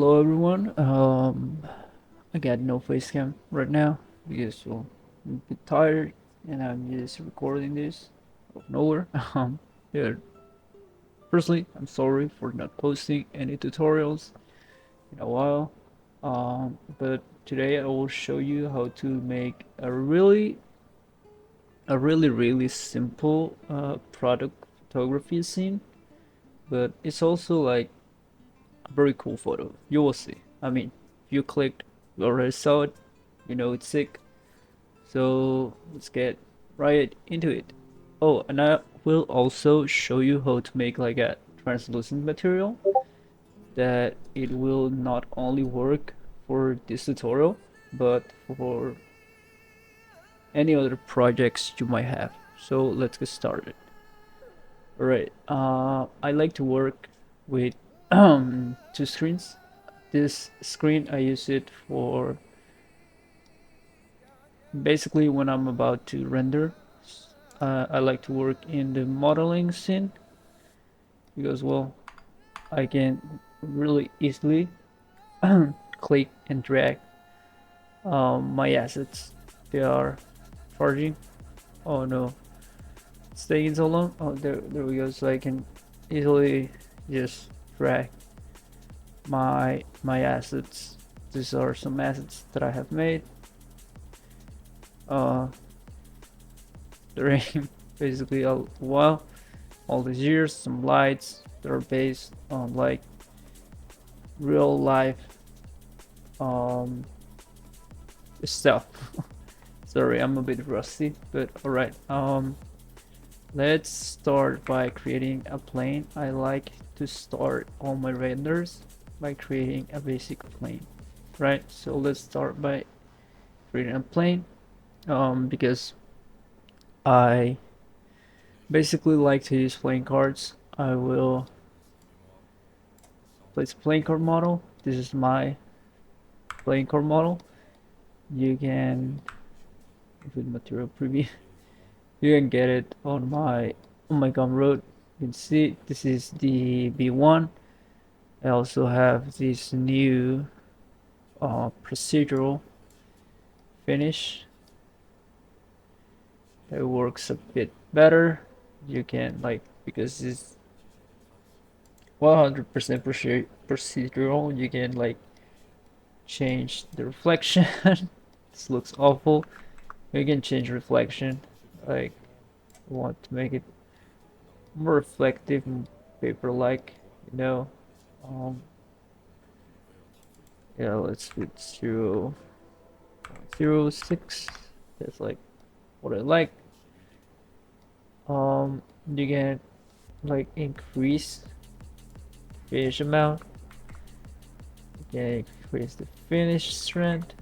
Hello everyone. I got no face cam right now because I'm a bit tired and I'm just recording this out of nowhere. Yeah. Firstly, I'm sorry for not posting any tutorials in a while. But today I will show you how to make a really simple product photography scene, but it's also like a very cool photo. You will see. I mean, if you clicked, you already saw it. You know it's sick. So let's get right into it. Oh, and I will also show you how to make like a translucent material that it will not only work for this tutorial, but for any other projects you might have. So let's get started. Alright, I like to work with two screens. This screen I use it for basically when I'm about to render. I like to work in the modeling scene because, well, I can really easily click and drag my assets. They are charging. Oh no, it's taking so long. Oh, there we go. So I can easily just drag my assets. These are some assets that I have made. Uh, during basically a while, all these years, some lights that are based on like real life um stuff. Sorry, I'm a bit rusty, but all right. Let's start by creating a plane. I like to start all my renders by creating a basic plane, right? So let's start by creating a plane, because I basically like to use playing cards. I will place a playing card model. This is my playing card model. You can, with material preview, you can get it on my Gumroad. You can see this is the B1. I also have this new procedural finish that works a bit better. You can like, because it's 100% procedural, you can like change the reflection. This looks awful. You can change reflection. Like, I want to make it more reflective and paper-like, you know. Um, yeah, let's put 0.06. That's like what I like. You can like increase finish amount. You can increase the finish strength.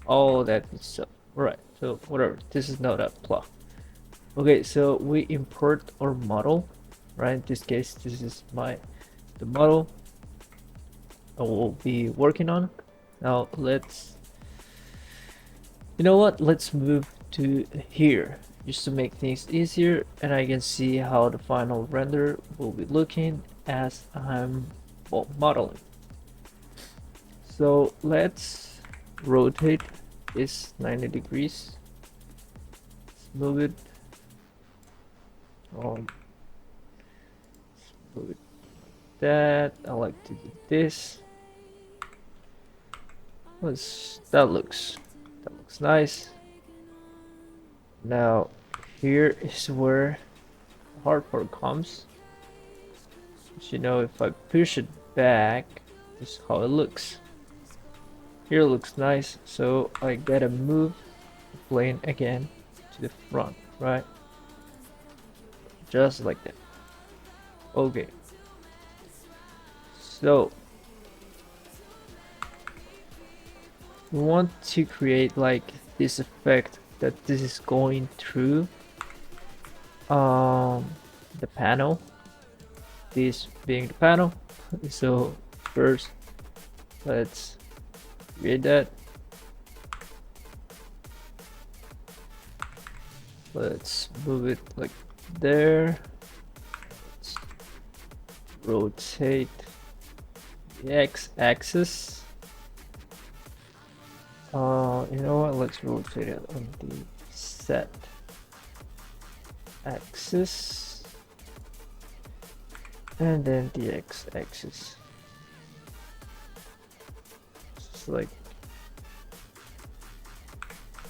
All that good stuff. Right. So whatever. This is not a plot. Okay, so we import our model, right? In this case, this is the model I will be working on. Now you know what? Let's move to here just to make things easier, and I can see how the final render will be looking as I'm, well, modeling. So let's rotate this 90 degrees. Let's move it. Um, let's move it like that. I like to do this. That looks nice. Now here is where the hard part comes. But, you know, if I push it back, this is how it looks. Here it looks nice, so I gotta move the plane again to the front, right? Just like that. Okay. So we want to create like this effect that this is going through the panel, this being the panel. So first let's create that. Let's move it like there. Let's rotate the x-axis. You know what? Let's rotate it on the Z axis, and then the x-axis. It's like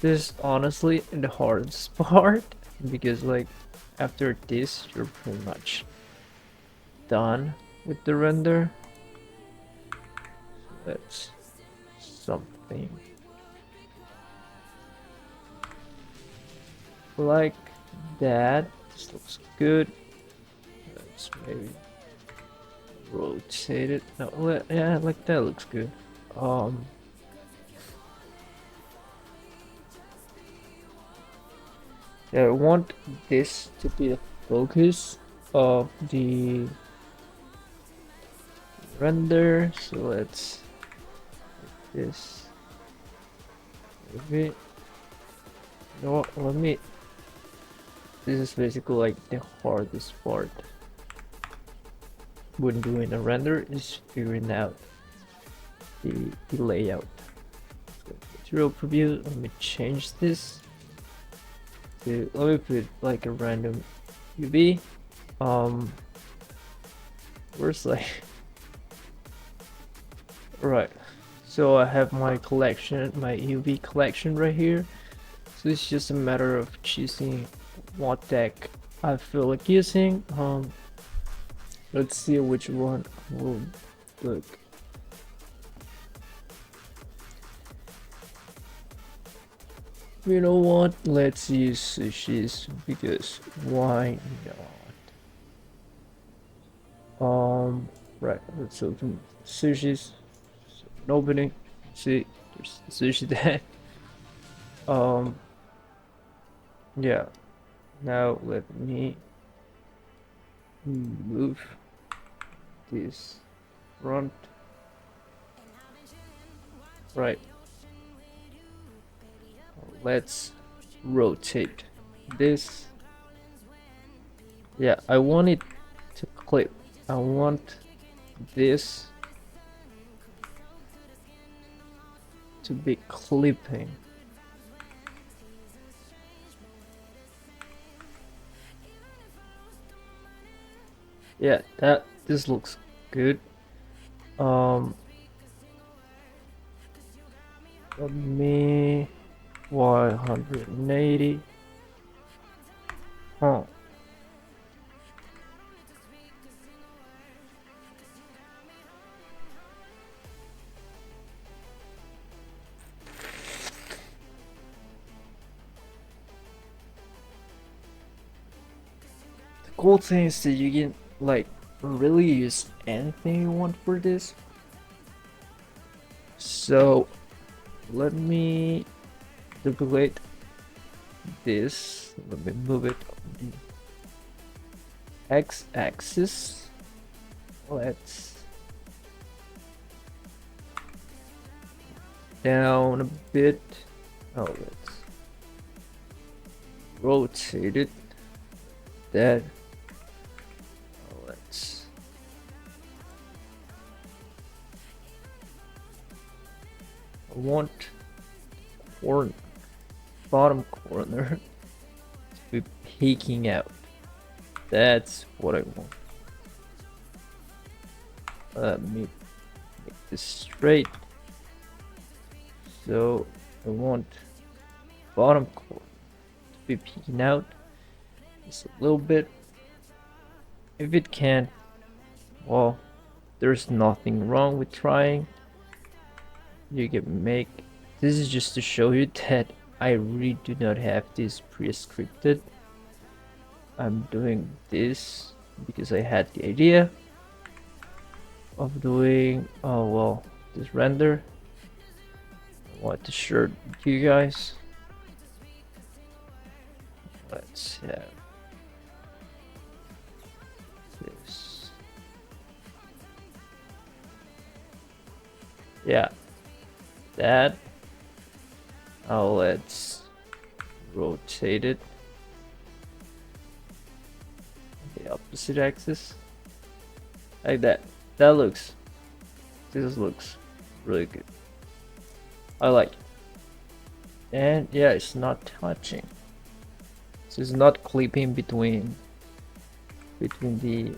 this. Honestly, the hardest part, because like after this, you're pretty much done with the render. So that's something like that. This looks good. Let's maybe rotate it. No, yeah, like that looks good. Yeah, I want this to be the focus of the render. So let's make this. Maybe. You know what? Let me. This is basically like the hardest part when doing a render, is figuring out the layout. So material preview. Let me change this. Let me put like a random UV. Where's like right? So I have my collection, my UV collection right here. So it's just a matter of choosing what deck I feel like using. Let's see which one will look. You know what? Let's use Sushi's, because why not? Right. Let's open Sushi's. So, opening. See, there's Sushi there. Yeah. Now let me move this front. Right. Let's rotate this. Yeah, I want it to clip. I want this to be clipping. Yeah, this looks good. Let me 180. Huh. The cool thing is that you can like really use anything you want for this. So let me duplicate this. Let me move it on the x-axis. Let's down a bit. Oh, let's rotate it. That. Let's. I want bottom corner to be peeking out. That's what I want. Let me make this straight. So I want bottom corner to be peeking out just a little bit. If it can't, well, there's nothing wrong with trying. You can make. This is just to show you that I really do not have this pre-scripted. I'm doing this because I had the idea of doing, oh well, this render. I want to share with you guys. Let's have this. Yeah, that. Oh, let's rotate it on the opposite axis like that. That looks This looks really good. I like it. And yeah, it's not touching. So it's not clipping between the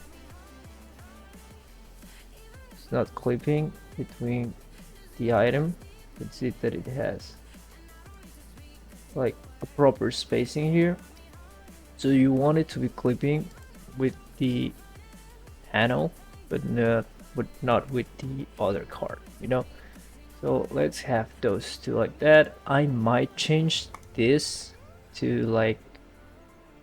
it's not clipping between the item. You can see that it has like a proper spacing here. So you want it to be clipping with the panel, but not with the other card, you know? So let's have those two like that. I might change this to like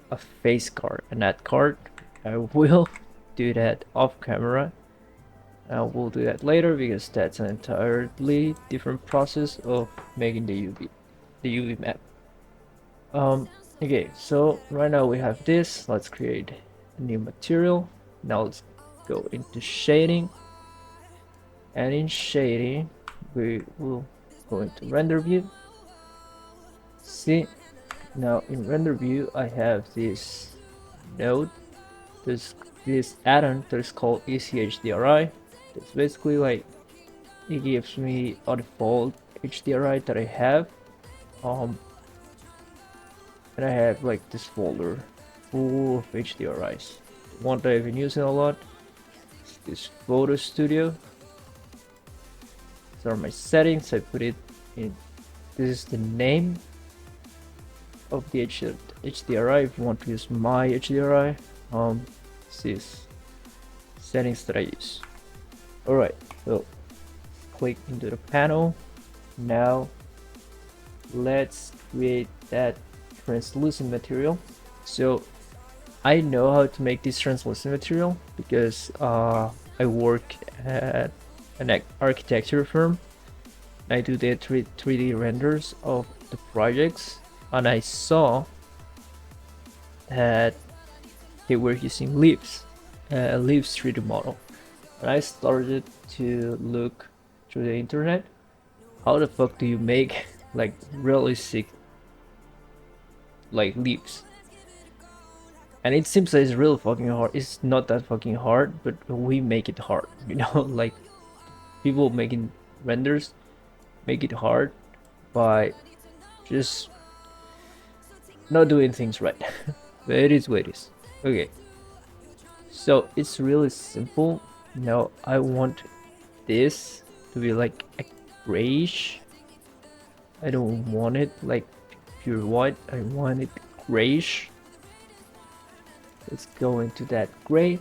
a face card, a net card. I will do that off camera. We'll do that later because that's an entirely different process of making the UV map. Okay, so right now we have this. Let's create a new material. Now let's go into shading, and in shading we will go into render view. See, now in render view I have this node, this add-on that is called ECHDRI. It's basically like it gives me a default HDRI that I have. And I have like this folder full of HDRIs. The one that I've been using a lot is this photo studio. These are my settings. I put it in. This is the name of the HDRI. If you want to use my HDRI, this is settings that I use. Alright, so click into the panel. Now let's create that translucent material. So I know how to make this translucent material because I work at an architecture firm. I do the 3D renders of the projects, and I saw that they were using leaves 3D model, and I started to look through the internet. How the fuck do you make like realistic like leaves? And it seems like it's real fucking hard. It's not that fucking hard, but we make it hard, you know? Like people making renders make it hard by just not doing things right. But it is what it is. Okay, so it's really simple. Now I want this to be like a grayish. I don't want it like pure white. I want it grayish. Let's go into that gray.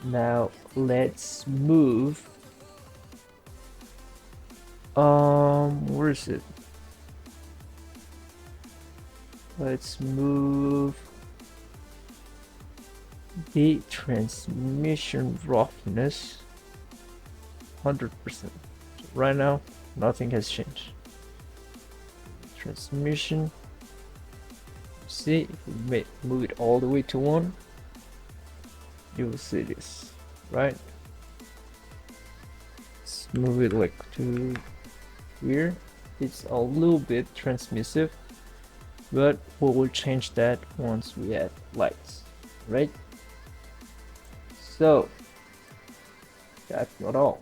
Now let's move. Where is it? Let's move the transmission roughness 100%. So right now, nothing has changed. Transmission. See, if we move it all the way to 1, you will see this, right? Let's move it like to here. It's a little bit transmissive, but we will change that once we add lights, right? So that's not all.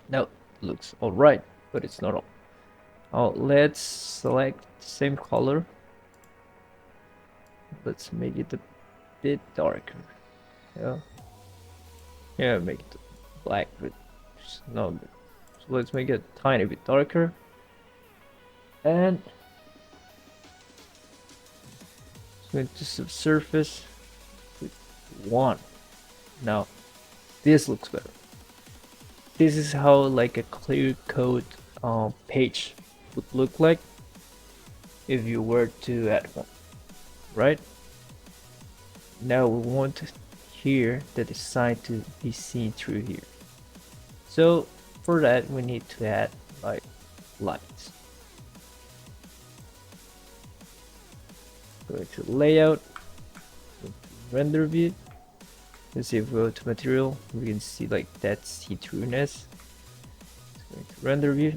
No, looks all right, but it's not all. Oh, let's select the same color. Let's make it a bit darker. Yeah, make it black, but no. So let's make it a tiny bit darker. And going to subsurface with 1. Now this looks better. This is how like a clear code page would look like if you were to add one, right? Now we want here the design to be seen through here. So for that we need to add like lights. Go to layout, go to render view. Let's see if we go to material, we can see like that see-throughness. Go to render view,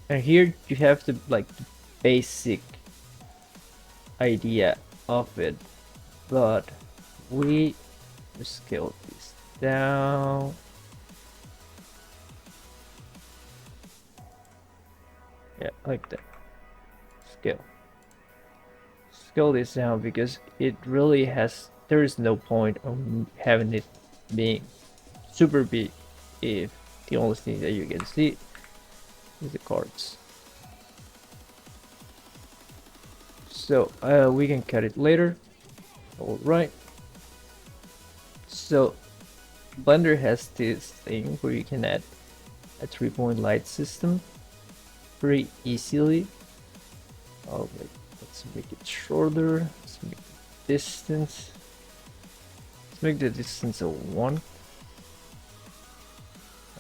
and here you have the like the basic idea of it, but we scale this down. Yeah, like that. Scale. Scale this down because it really has. There is no point of having it being super big if the only thing that you can see is the cards. So we can cut it later. All right. So Blender has this thing where you can add a 3-point light system very easily. Oh, wait, let's make it shorter. Let's make the distance. Let's make the distance a 1.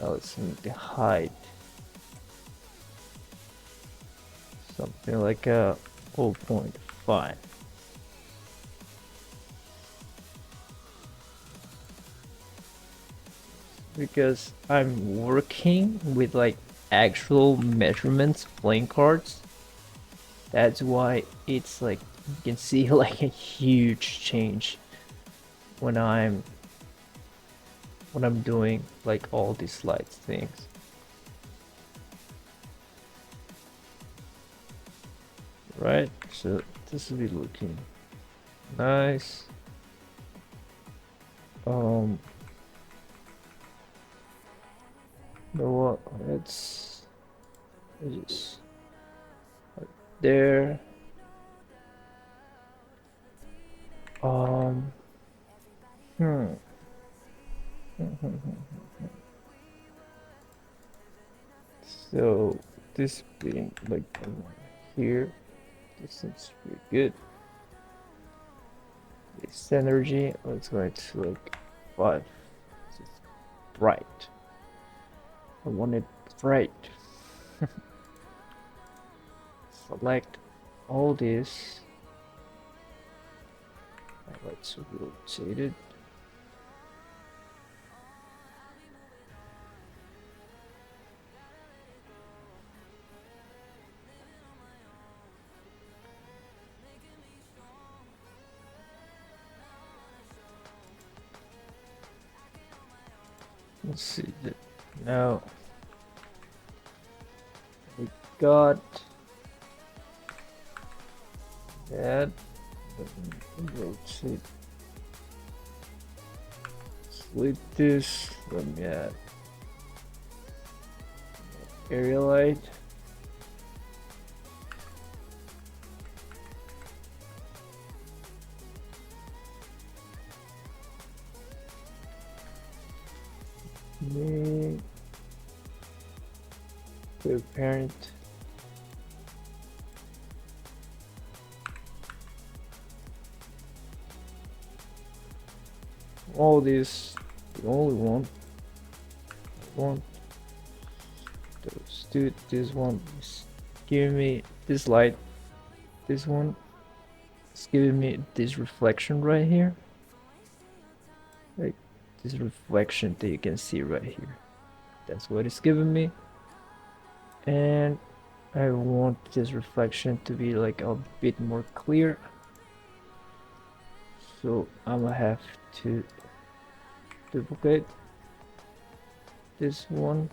Now let's make the height something like a 0.5. Because I'm working with like actual measurements playing cards. That's why it's like you can see like a huge change when I'm doing like all these slides things. Right, so this will be looking nice. You know what? Let's just right there. Hmm. So this being like here, this seems pretty good. This energy, let's go to like 5. It's bright. I want it bright. Select all this. Let's rotate it. Let's see that now we got that. Rotate. Select this. Let me add area light. Make the parent all this the only one let's do this one is giving me this light, this one is giving me this reflection right here, like this reflection that you can see right here. That's what it's giving me, and I want this reflection to be like a bit more clear, so I'm gonna have to duplicate this one.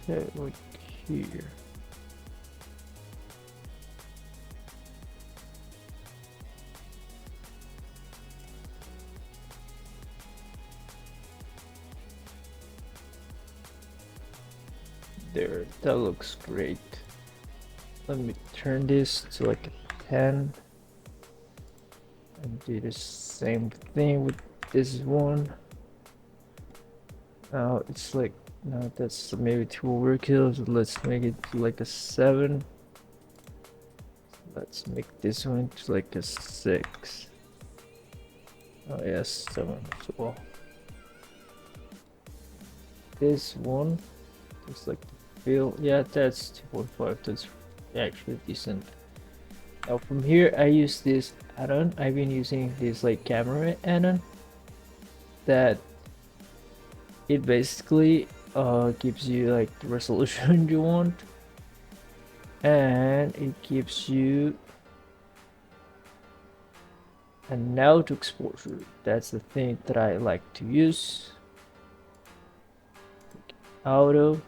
So like here. There, that looks great. Let me turn this to like a 10 and do the same thing with this one. Now it's like No, that's maybe too overkill. So let's make it to like a 7. Let's make this one to like a 6. Oh yes, 7 as well. This one looks like the feel. Yeah, that's 2.5. That's actually decent. Now from here, I use this add-on. I've been using this like camera add-on that it basically gives you like the resolution you want, and it gives you an auto exposure. That's the thing that I like to use. Auto,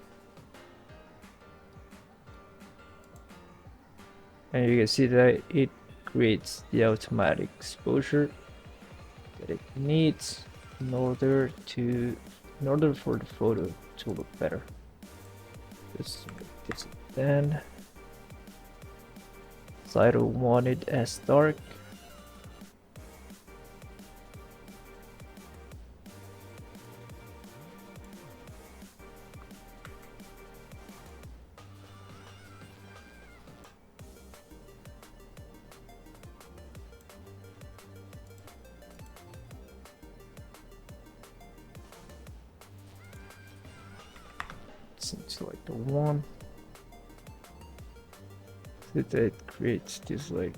and you can see that it creates the automatic exposure that it needs in order for the photo to look better. Just make this then. So I don't want it as dark. Seems like the one that it creates this like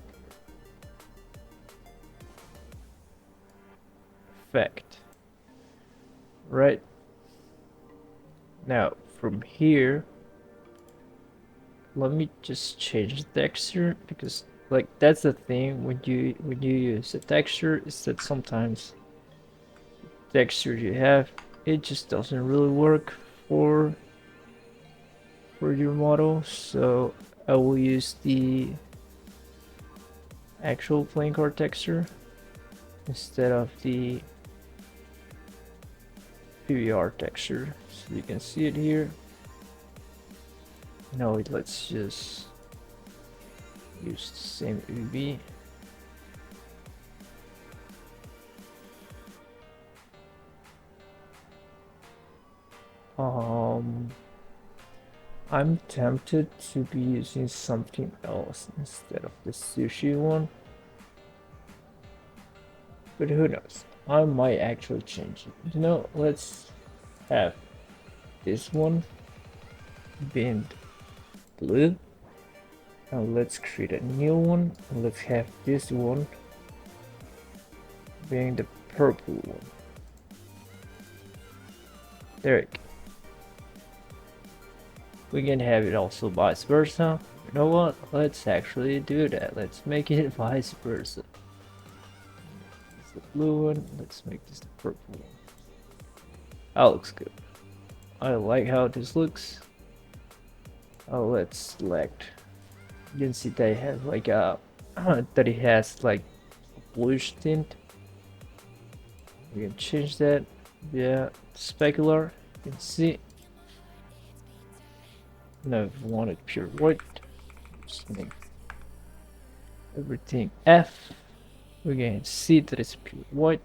effect. Right now from here, let me just change the texture, because like that's the thing when you use a texture, is that sometimes texture you have, it just doesn't really work for your model. So I will use the actual playing card texture instead of the PBR texture. So you can see it here. No, let's just use the same UV. I'm tempted to be using something else instead of the sushi one, but who knows? I might actually change it. You know, let's have this one being blue, and let's create a new one, and let's have this one being the purple one. There we go. We can have it also vice versa. You know what? Let's actually do that. Let's make it vice versa. This is the blue one. Let's make this the purple one. That looks good. I like how this looks. Oh, let's select. You can see that it has like a that it has like a bluish tint. We can change that. Yeah, specular. You can see. No, if we want it pure white, just make everything F. We can see that it's pure white,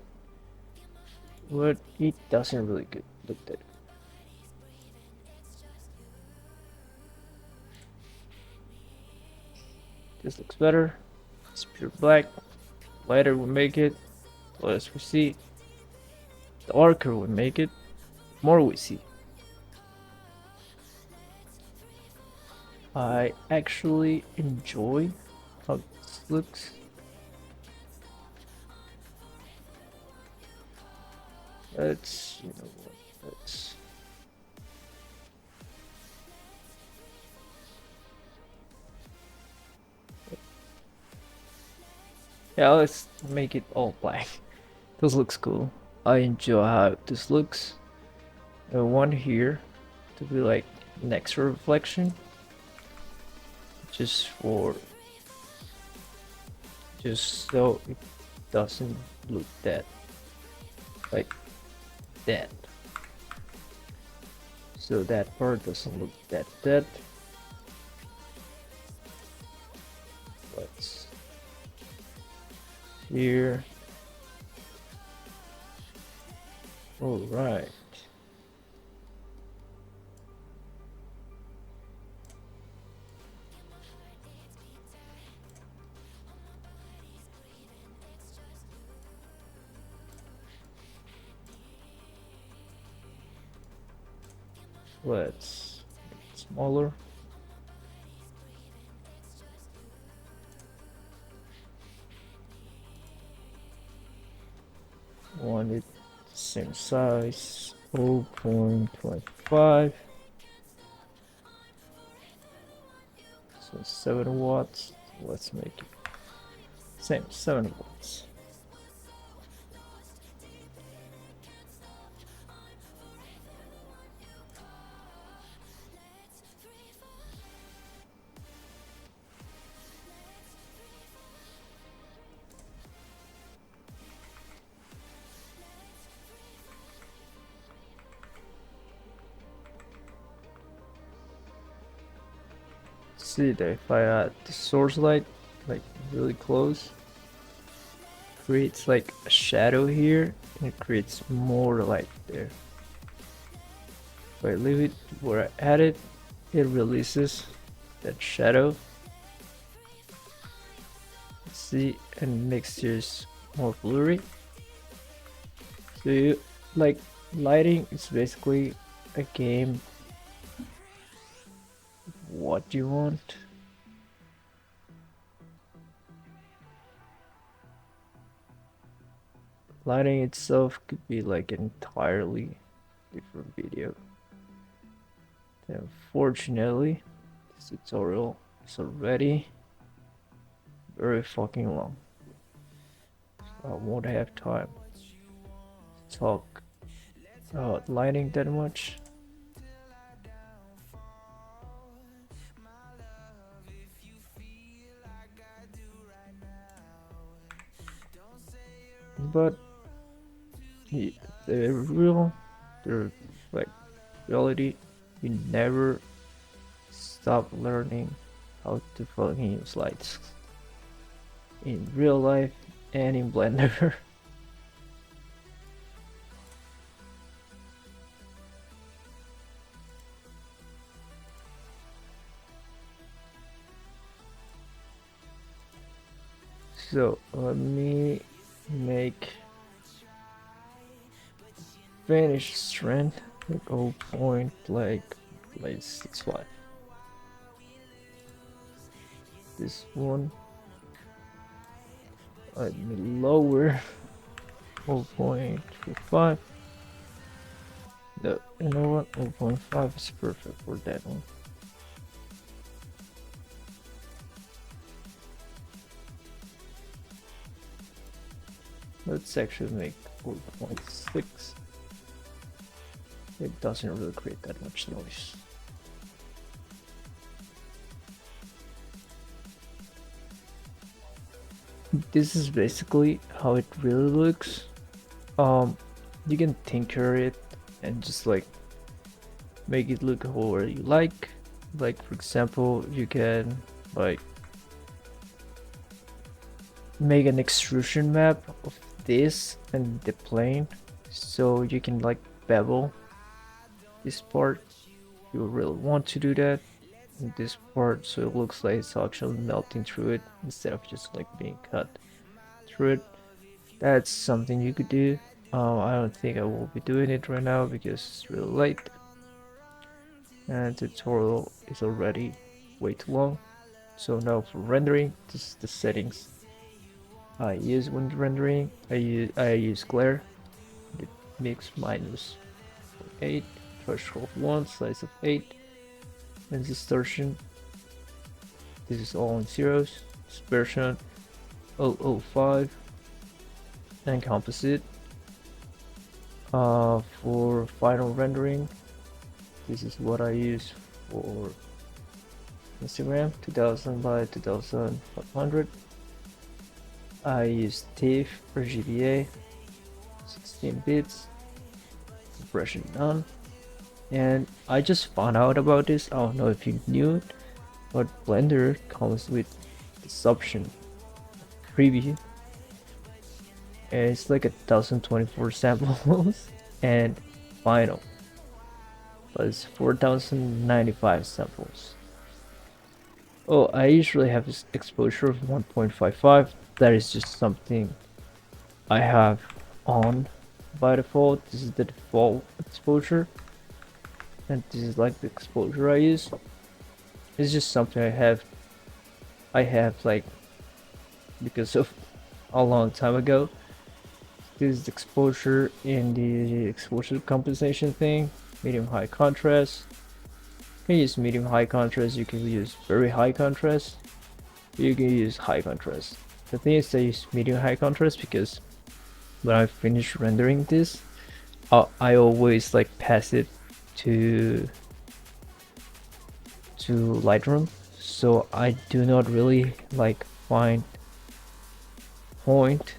but it doesn't really look that good. This looks better. It's pure black. Lighter we make it, the less we see. The darker we make it, more we see. I actually enjoy how this looks. Let's, you know what, let's make it all black. This looks cool. I enjoy how this looks. I want here to be like an extra reflection, just so it doesn't look that like that. So that part doesn't look that dead. Let's here. All right. Let's make it smaller. Want it same size, 0.25. So 7 watts. Let's make it same 7 watts. See that if I add the source light like really close, creates like a shadow here and it creates more light there. If I leave it where I add it, it releases that shadow. See, and makes yours more blurry. So you like lighting is basically a game. What do you want? Lighting itself could be like an entirely different video. Unfortunately, this tutorial is already very fucking long. I won't have time to talk about lighting that much. But the the like reality, you never stop learning how to fucking use lights in real life and in Blender. So let me make finish strength like 0. Like 65. This one let me lower 0.25. No, you know what? 0.5 is perfect for that one. Let's actually make 0.6. It doesn't really create that much noise. This is basically how it really looks. You can tinker it and just like make it look however you like. Like for example, you can like make an extrusion map of this and the plane, so you can like bevel this part. You really want to do that in this part, so it looks like it's actually melting through it instead of just like being cut through it. That's something you could do. I don't think I will be doing it right now because it's really late and the tutorial is already way too long. So now for rendering, this is the settings I use when rendering. I use glare, the mix -8, threshold 1, size of 8, and distortion. This is all in zeros. Dispersion 0.005, and composite. For final rendering, this is what I use for Instagram, 2000 by 2500. I use TIFF or GBA, 16 bits, compression none. And I just found out about this, I don't know if you knew it, but Blender comes with this option, preview. And it's like 1024 samples and final, but it's 4095 samples. Oh, I usually have this exposure of 1.55. That is just something I have on by default. This is the default exposure. and this is like the exposure I use. It's just something I have like because of a long time ago. This is the exposure in the exposure compensation thing, medium high contrast. You can use medium high contrast, you can use very high contrast, you can use high contrast. The thing is I use medium high contrast because when I finish rendering this, I always like pass it to Lightroom, so I do not really like find point.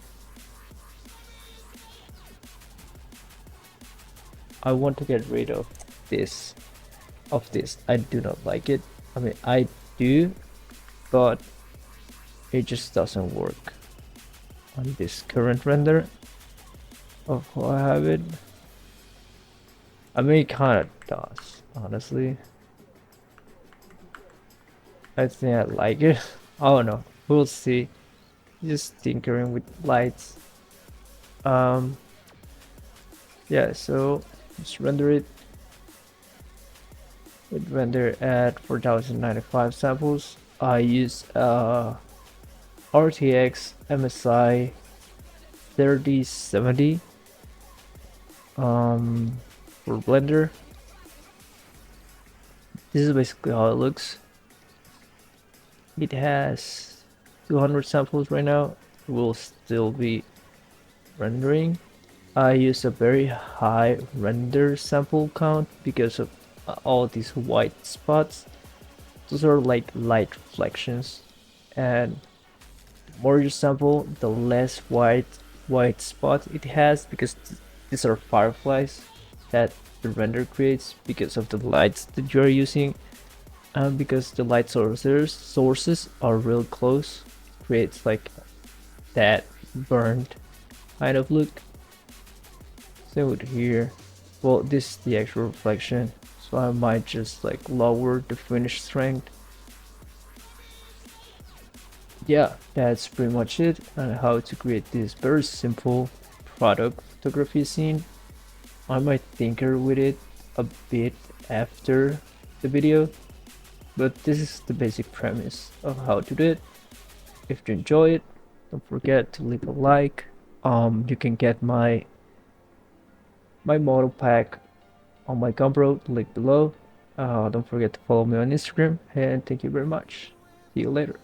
I want to get rid of this I do not like it. I mean, I do, but it just doesn't work on this current render of how I have it. I mean, it kind of does, honestly. I think I like it. Oh no, we'll see. Just tinkering with lights. Um, yeah, so just render it. It render at 4095 samples. I use RTX MSI 3070 for Blender. This is basically how it looks. It has 200 samples right now. It will still be rendering. I use a very high render sample count because of all these white spots. Those are like light reflections, and the more you sample, the less white spot it has, because these are fireflies that the render creates because of the lights that you're using, and because the light sources are real close, it creates like that burned kind of look. Same with here. Well, this is the actual reflection, so I might just like lower the finish strength. Yeah, that's pretty much it on how to create this very simple product photography scene. I might tinker with it a bit after the video, but this is the basic premise of how to do it. If you enjoy it, don't forget to leave a like. You can get my model pack on my Gumroad, link below. Don't forget to follow me on Instagram, and thank you very much. See you later.